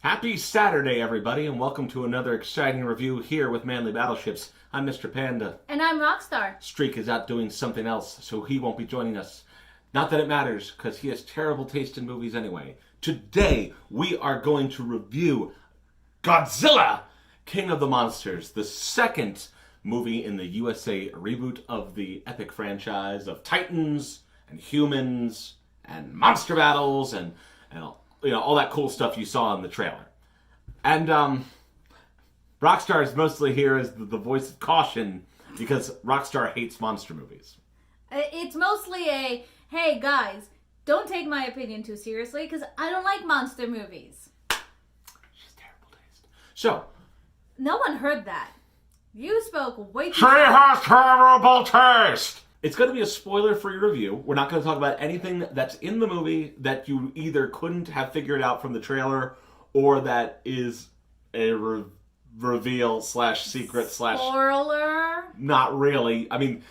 Happy Saturday, everybody, and welcome to another exciting review here with Manly Battleships. I'm Mr. Panda. And I'm Roxstar. Streak is out doing something else, so he won't be joining us. Not that it matters, because he has terrible taste in movies anyway. Today, we are going to review Godzilla, King of the Monsters, the second movie in the USA reboot of the epic franchise of Titans and humans and monster battles and all that cool stuff you saw in the trailer. And Roxstar is mostly here as the voice of caution because Roxstar hates monster movies. It's mostly a, hey guys, don't take my opinion too seriously because I don't like monster movies. She's terrible taste. So, no one heard that. You spoke way too she has terrible taste! It's going to be a spoiler-free review. We're not going to talk about anything that's in the movie that you either couldn't have figured out from the trailer or that is a reveal slash secret slash... Spoiler? Not really. I mean,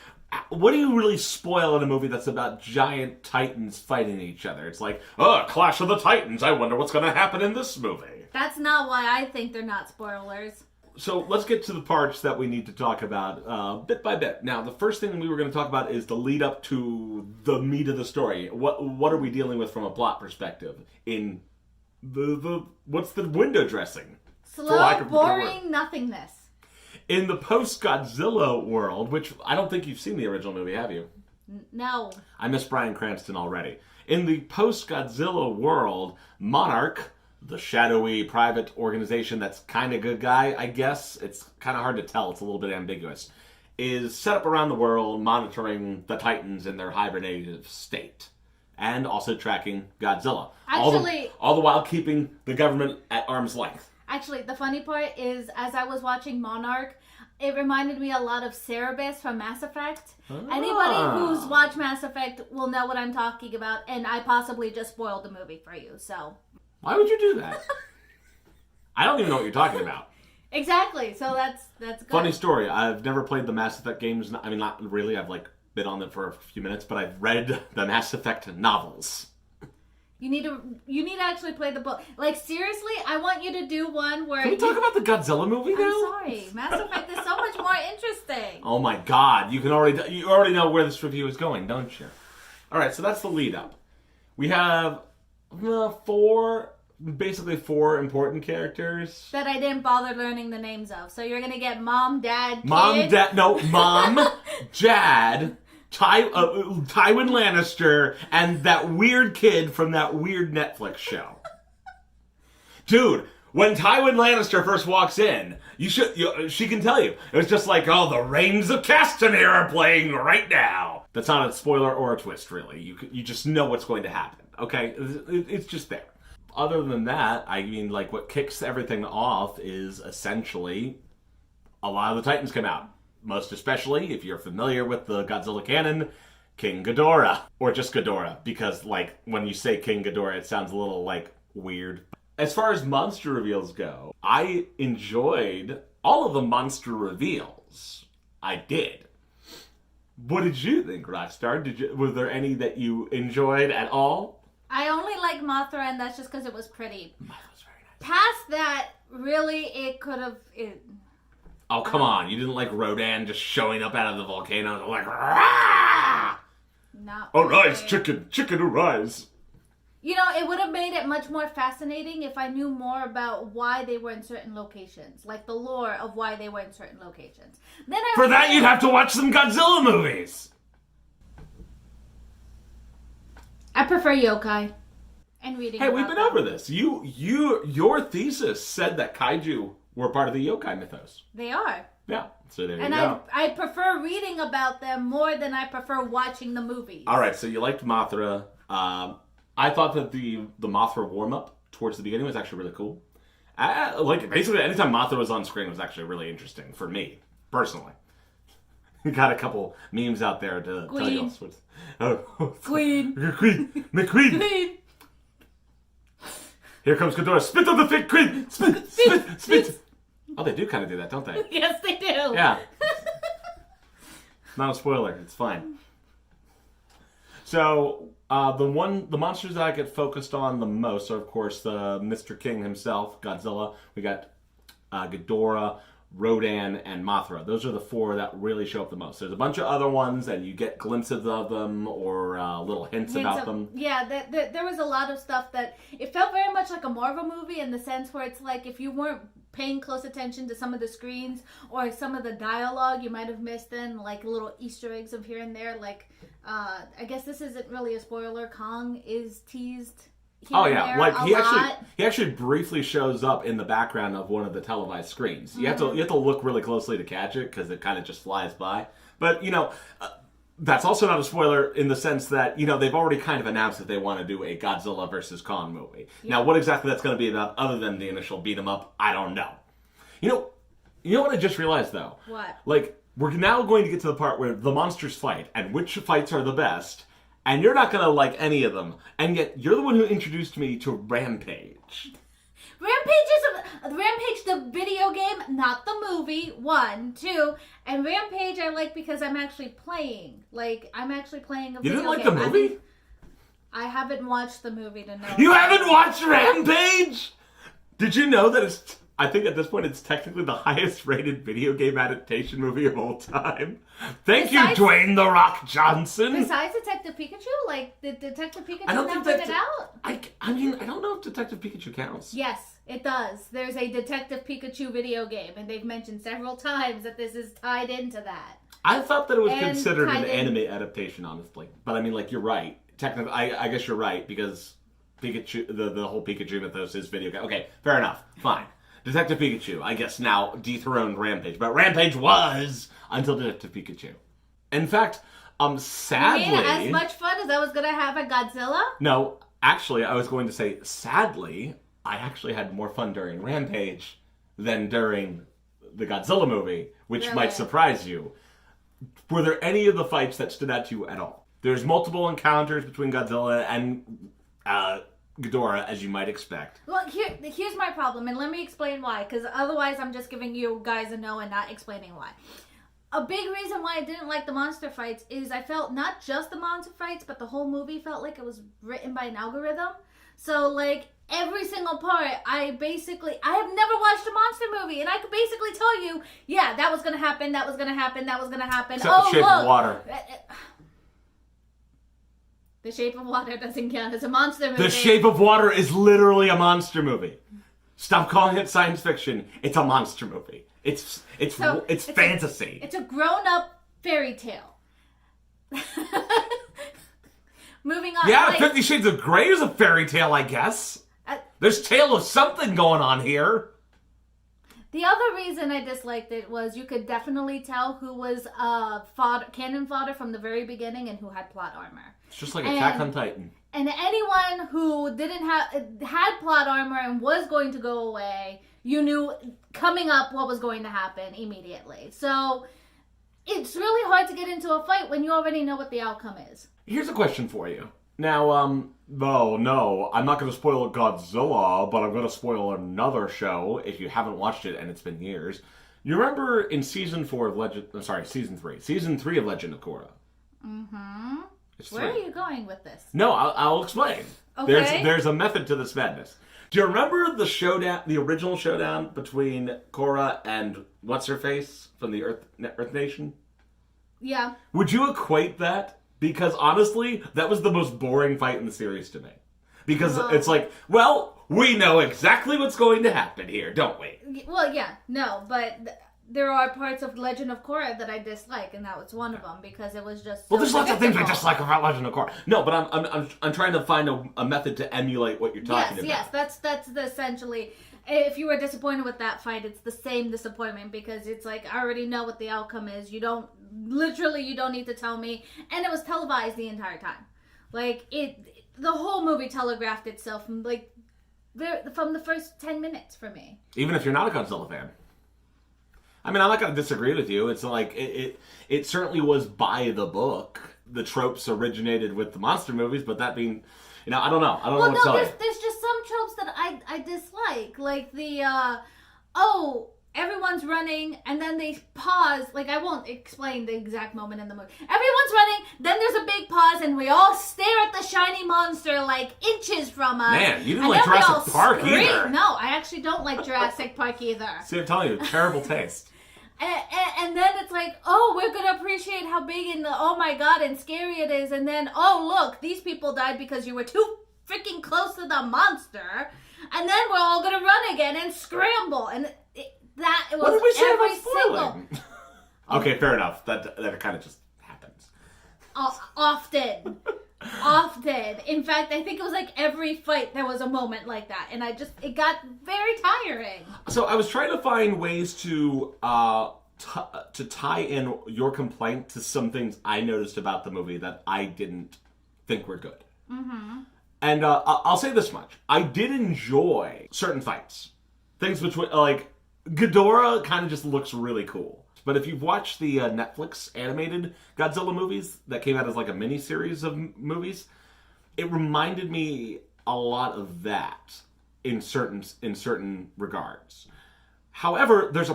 what do you really spoil in a movie that's about giant titans fighting each other? It's like, oh, Clash of the Titans. I wonder what's going to happen in this movie. That's not why I think they're not spoilers. So let's get to the parts that we need to talk about bit by bit. Now, the first thing we were going to talk about is the lead up to the meat of the story. What are we dealing with from a plot perspective in the what's the window dressing? Slow, boring nothingness. In the post-Godzilla world, which I don't think you've seen the original movie, have you? No. I miss Bryan Cranston already. In the post-Godzilla world, Monarch, the shadowy private organization that's kind of good guy, I guess. It's kind of hard to tell. It's a little bit ambiguous. Is set up around the world monitoring the Titans in their hibernative state. And also tracking Godzilla. Actually... All the while keeping the government at arm's length. Actually, the funny part is, as I was watching Monarch, it reminded me a lot of Cerebus from Mass Effect. Anybody who's watched Mass Effect will know what I'm talking about, and I possibly just spoiled the movie for you, so... Why would you do that? I don't even know what you're talking about. Exactly. So that's good. Funny story. I've never played the Mass Effect games. I mean, not really. I've been on them for a few minutes, but I've read the Mass Effect novels. You need to actually play the book. Like, seriously, I want you to do one where... Can we talk about the Godzilla movie now? I'm sorry. Mass Effect is so much more interesting. Oh my god. You already know where this review is going, don't you? Alright, so that's the lead up. We have basically four important characters. That I didn't bother learning the names of. So you're going to get Mom, Dad, Kid. Mom, Dad, Tywin Lannister, and that weird kid from that weird Netflix show. Dude, when Tywin Lannister first walks in, she can tell you. It was just like, oh, the Reigns of Castamere are playing right now. That's not a spoiler or a twist, really. You just know what's going to happen, okay? It's just there. Other than that, I mean, what kicks everything off is essentially a lot of the Titans come out. Most especially, if you're familiar with the Godzilla canon, King Ghidorah. Or just Ghidorah, because, when you say King Ghidorah, it sounds a little, weird. As far as monster reveals go, I enjoyed all of the monster reveals. I did. What did you think, Roxstar? Were there any that you enjoyed at all? I only like Mothra, and that's just because it was pretty. Mothra's very nice. Past that, really, it could have... Oh, come on. You didn't like Rodan just showing up out of the volcano like, rah! Not Arise, chicken! Chicken, arise! It would have made it much more fascinating if I knew more about why they were in certain locations. Like the lore of why they were in certain locations. For that, you'd have to watch some Godzilla movies! I prefer yokai. And reading Hey, we've been them. over this. Your thesis said that kaiju were part of the yokai mythos. They are. Yeah, so there you and go. I prefer reading about them more than I prefer watching the movies. Alright, so you liked Mothra. I thought that the Mothra warm-up towards the beginning was actually really cool. Basically, anytime Mothra was on screen was actually really interesting for me, personally. Got a couple memes out there to tell you all sorts. Queen. Queen. McQueen. Queen. Here comes Ghidorah. Spit on the fake queen. Spit, spit, spit. Oh, they do kind of do that, don't they? Yes, they do. Yeah. Not a spoiler. It's fine. So the monsters that I get focused on the most are, of course, the Mr. King himself, Godzilla. We got Ghidorah, Rodan, and Mothra. Those are the four that really show up the most. There's a bunch of other ones, and you get glimpses of them or little hints about them. Yeah, there was a lot of stuff that it felt very much like a Marvel movie in the sense where it's like if you weren't paying close attention to some of the screens or some of the dialogue, you might have missed then like little Easter eggs of here and there. Like, I guess this isn't really a spoiler. Kong is teased. Oh yeah, like he actually briefly shows up in the background of one of the televised screens. You have to look really closely to catch it because it kind of just flies by. But that's also not a spoiler in the sense that they've already kind of announced that they want to do a Godzilla versus Kong movie. Yeah. Now, what exactly that's going to be about, other than the initial beat 'em up, I don't know. You know what I just realized though? What? Like we're now going to get to the part where the monsters fight, and which fights are the best. And you're not going to like any of them. And yet, you're the one who introduced me to Rampage. Rampage, the video game, not the movie, 1, 2. And Rampage I like because I'm actually playing. Like, I'm actually playing a video game. You didn't like the movie? I haven't watched the movie to know. You haven't watched Rampage? Did you know that I think at this point it's technically the highest rated video game adaptation movie of all time. Thank you, Dwayne "The Rock" Johnson. Besides Detective Pikachu? Like, did Detective Pikachu not bring it out? I mean, I don't know if Detective Pikachu counts. Yes, it does. There's a Detective Pikachu video game, and they've mentioned several times that this is tied into that. I thought that it was considered an anime adaptation, honestly. But I mean, like, you're right. Technically, I guess you're right, because Pikachu, the whole Pikachu mythos is video game. Okay, fair enough. Fine. Detective Pikachu, I guess, now dethroned Rampage. But Rampage was until Detective Pikachu. In fact, sadly... You mean as much fun as I was going to have at Godzilla? No, actually, I was going to say, sadly, I actually had more fun during Rampage than during the Godzilla movie, which might surprise you. Were there any of the fights that stood out to you at all? There's multiple encounters between Godzilla and Ghidorah, as you might expect. Well, here's my problem, and let me explain why, because otherwise I'm just giving you guys a no and not explaining why. A big reason why I didn't like the monster fights is I felt not just the monster fights, but the whole movie felt like it was written by an algorithm. So, like, every single part, I have never watched a monster movie, and I could basically tell you, yeah, that was going to happen, that was going to happen, that was going to happen. Except The Shape of Water. The Shape of Water doesn't count as a monster movie. The Shape of Water is literally a monster movie. Stop calling it science fiction. It's a monster movie. It's fantasy. It's a grown-up fairy tale. Moving on. Yeah, 50 Shades of Grey is a fairy tale, I guess. There's tale of something going on here. The other reason I disliked it was you could definitely tell who was cannon fodder from the very beginning and who had plot armor. It's just like Attack on Titan. And anyone who didn't had plot armor and was going to go away, you knew coming up what was going to happen immediately. So it's really hard to get into a fight when you already know what the outcome is. Here's a question for you. Now, no, I'm not going to spoil Godzilla, but I'm going to spoil another show if you haven't watched it and it's been years. You remember in season 3 of Legend of Korra? Mm-hmm. Where are you going with this? No, I'll explain. Okay. There's a method to this madness. Do you remember the original showdown between Korra and what's-her-face from the Earth Nation? Yeah. Would you equate that? Because honestly, that was the most boring fight in the series to me. Because it's like, well, we know exactly what's going to happen here, don't we? Well, yeah, no, but there are parts of Legend of Korra that I dislike, and that was one of them because it was just. Well, there's lots of things I dislike about Legend of Korra. No, but I'm trying to find a method to emulate what you're talking about. Yes, that's essentially. If you were disappointed with that fight, it's the same disappointment because it's like I already know what the outcome is. You don't need to tell me, and it was televised the entire time. Like the whole movie telegraphed itself from from the first 10 minutes for me. Even if you're not a Godzilla fan. I mean, I'm not going to disagree with you. It's like it certainly was by the book. The tropes originated with the monster movies, but that being, I don't know. I don't know what to tell you. There's just some tropes that I dislike, like the everyone's running, and then they pause. Like, I won't explain the exact moment in the movie. Everyone's running, then there's a big pause, and we all stare at the shiny monster like inches from us. Man, you didn't like Jurassic Park either. No, I actually don't like Jurassic Park either. See, I'm telling you, terrible taste. And then it's like, oh, we're going to appreciate how big and oh my god and scary it is. And then, oh, look, these people died because you were too freaking close to the monster. And then we're all going to run again and scramble. And it was what did we say every about single... Okay, fair enough. That kind of just happens. Often. Often. In fact, I think it was like every fight there was a moment like that. And it got very tiring. So I was trying to find ways to tie in your complaint to some things I noticed about the movie that I didn't think were good. Mm-hmm. And I'll say this much. I did enjoy certain fights. Things which, like, Ghidorah kind of just looks really cool. But if you've watched the Netflix animated Godzilla movies that came out as like a mini-series of movies, it reminded me a lot of that in certain regards. However, there's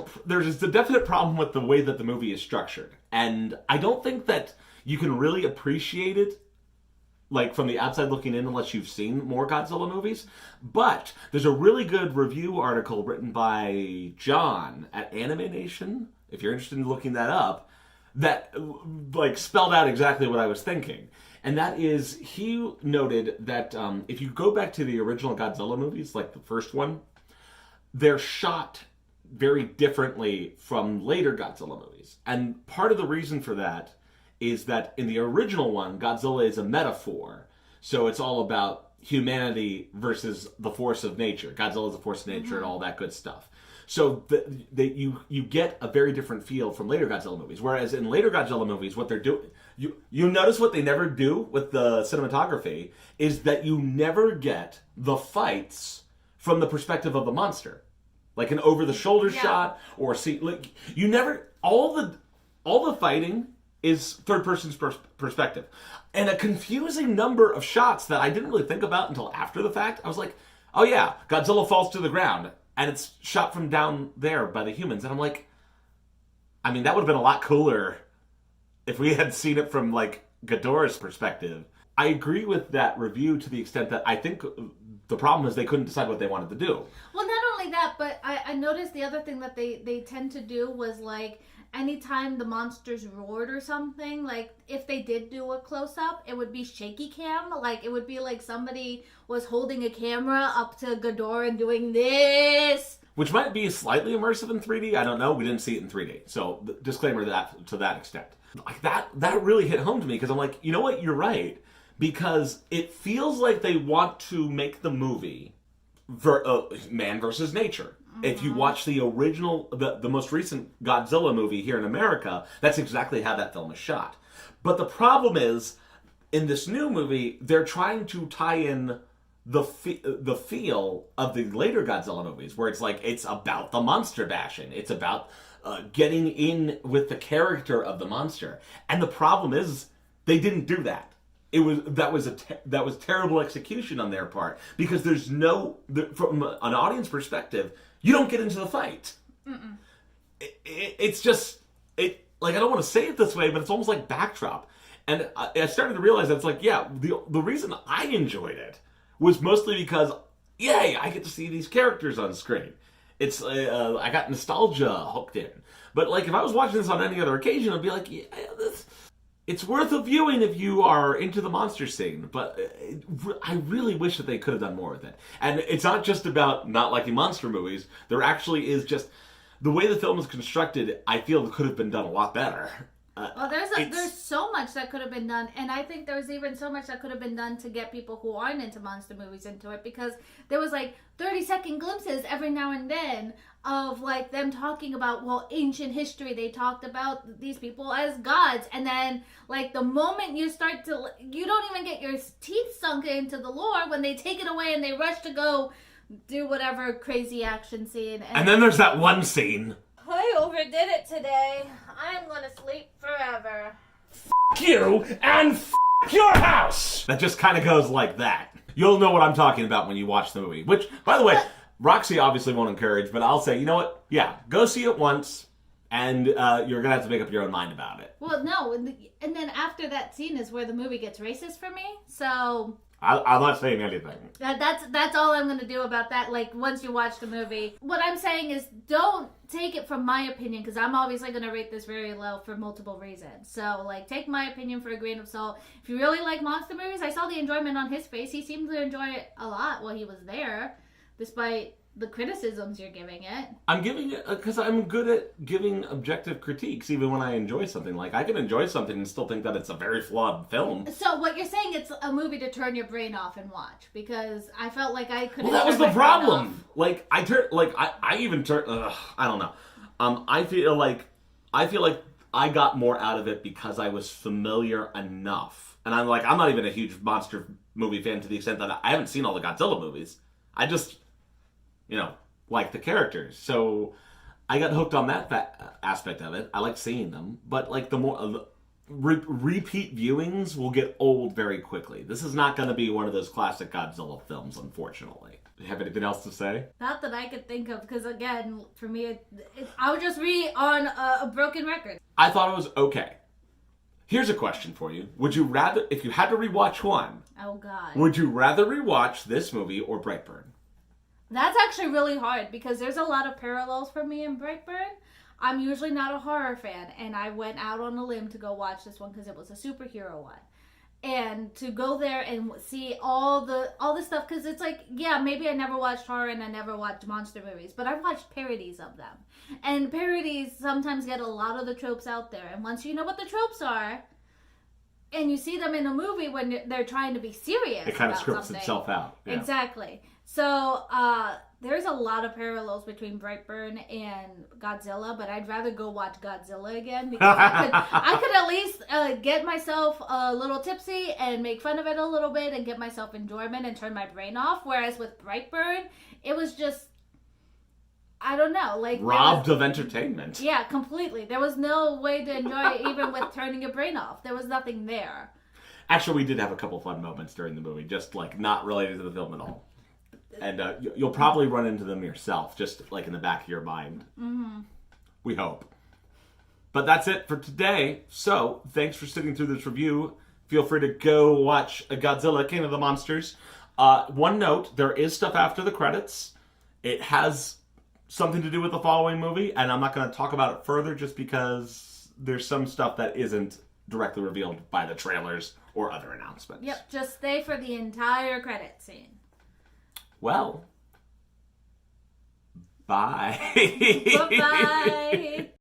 a definite problem with the way that the movie is structured. And I don't think that you can really appreciate it like from the outside looking in unless you've seen more Godzilla movies. But there's a really good review article written by John at Anime Nation, if you're interested in looking that up, that like spelled out exactly what I was thinking. And that is, he noted that if you go back to the original Godzilla movies, like the first one, they're shot very differently from later Godzilla movies. And part of the reason for that is that in the original one, Godzilla is a metaphor. So it's all about humanity versus the force of nature. Godzilla is a force of nature and all that good stuff. So you get a very different feel from later Godzilla movies. Whereas in later Godzilla movies, what they're doing, you notice what they never do with the cinematography is that you never get the fights from the perspective of the monster, like an over-the-shoulder shot or like you never all the fighting is third person's perspective, and a confusing number of shots that I didn't really think about until after the fact. I was like, oh yeah, Godzilla falls to the ground. And it's shot from down there by the humans. And I'm like, I mean, that would have been a lot cooler if we had seen it from, like, Ghidorah's perspective. I agree with that review to the extent that I think the problem is they couldn't decide what they wanted to do. Well, not only that, but I noticed the other thing that they tend to do was, like, anytime the monsters roared or something, like, if they did do a close-up, it would be shaky cam. Like, it would be like somebody was holding a camera up to Ghidorah and doing this. Which might be slightly immersive in 3D. I don't know. We didn't see it in 3D. So, disclaimer to that extent. Like, that really hit home to me because I'm like, you know what? You're right. Because it feels like they want to make the movie man versus nature. If you watch the original, the most recent Godzilla movie here in America, that's exactly how that film is shot. But the problem is, in this new movie, they're trying to tie in the feel of the later Godzilla movies, where it's like, it's about the monster bashing. It's about getting in with the character of the monster. And the problem is, they didn't do that. That was terrible execution on their part, because there's from an audience perspective, you don't get into the fight. It's just like, I don't want to say it this way, but it's almost like backdrop. And I started to realize that it's like, yeah, the reason I enjoyed it was mostly because, yay, I get to see these characters on screen. It's I got nostalgia hooked in. But like, if I was watching this on any other occasion, I'd be like, yeah, it's worth a viewing if you are into the monster scene, but I really wish that they could have done more with it. And it's not just about not liking monster movies. There actually is just, the way the film is constructed, I feel could have been done a lot better. Well, there's so much that could have been done, and I think there's even so much that could have been done to get people who aren't into monster movies into it, because there was like 30-second glimpses every now and then of like them talking about, well, ancient history. They talked about these people as gods, and then like the moment you start to, you don't even get your teeth sunk into the lore when they take it away and they rush to go do whatever crazy action scene. And then there's that one scene. I overdid it today. I'm gonna sleep forever. F*** you and f*** your house! That just kind of goes like that. You'll know what I'm talking about when you watch the movie. Which, by the way, Roxy obviously won't encourage, but I'll say, you know what? Yeah, go see it once, and you're gonna have to make up your own mind about it. Well, no, and then after that scene is where the movie gets racist for me. So I'm not saying anything. that's all I'm gonna do about that. Like once you watch the movie, what I'm saying is don't take it from my opinion because I'm obviously gonna rate this very low for multiple reasons. So like take my opinion for a grain of salt. If you really like monster movies, I saw the enjoyment on his face. He seemed to enjoy it a lot while he was there, despite the criticisms you're giving it. I'm giving it because I'm good at giving objective critiques, even when I enjoy something. Like I can enjoy something and still think that it's a very flawed film. So what you're saying, it's a movie to turn your brain off and watch because I felt like I couldn't. Well, that was the problem. Like I even turn. I don't know. I feel like I got more out of it because I was familiar enough, and I'm not even a huge monster movie fan to the extent that I haven't seen all the Godzilla movies. I just like the characters. So I got hooked on that aspect of it. I like seeing them. But like the more repeat viewings will get old very quickly. This is not going to be one of those classic Godzilla films, unfortunately. Do you have anything else to say? Not that I could think of, because again, for me, I would just be on a broken record. I thought it was okay. Here's a question for you. Would you rather, if you had to rewatch one, oh God, would you rather rewatch this movie or Brightburn? That's actually really hard because there's a lot of parallels for me in Brightburn. I'm usually not a horror fan, and I went out on a limb to go watch this one because it was a superhero one. And to go there and see all the stuff, because it's like, yeah, maybe I never watched horror and I never watched monster movies, but I've watched parodies of them. And parodies sometimes get a lot of the tropes out there. And once you know what the tropes are, and you see them in a movie when they're trying to be serious, it kind of scripts something. itself out. Yeah. Exactly. So there's a lot of parallels between Brightburn and Godzilla, but I'd rather go watch Godzilla again because I could at least get myself a little tipsy and make fun of it a little bit and get myself enjoyment and turn my brain off. Whereas with Brightburn, it was just, I don't know, like robbed of entertainment. Yeah, completely. There was no way to enjoy it, even with turning your brain off. There was nothing there. Actually, we did have a couple fun moments during the movie, just like not related to the film at all. And you'll probably run into them yourself, just like in the back of your mind. Mm-hmm. We hope. But that's it for today. So, thanks for sitting through this review. Feel free to go watch a Godzilla, King of the Monsters. One note, there is stuff after the credits. It has something to do with the following movie, and I'm not going to talk about it further just because there's some stuff that isn't directly revealed by the trailers or other announcements. Yep, just stay for the entire credit scene. Well, bye. Bye-bye.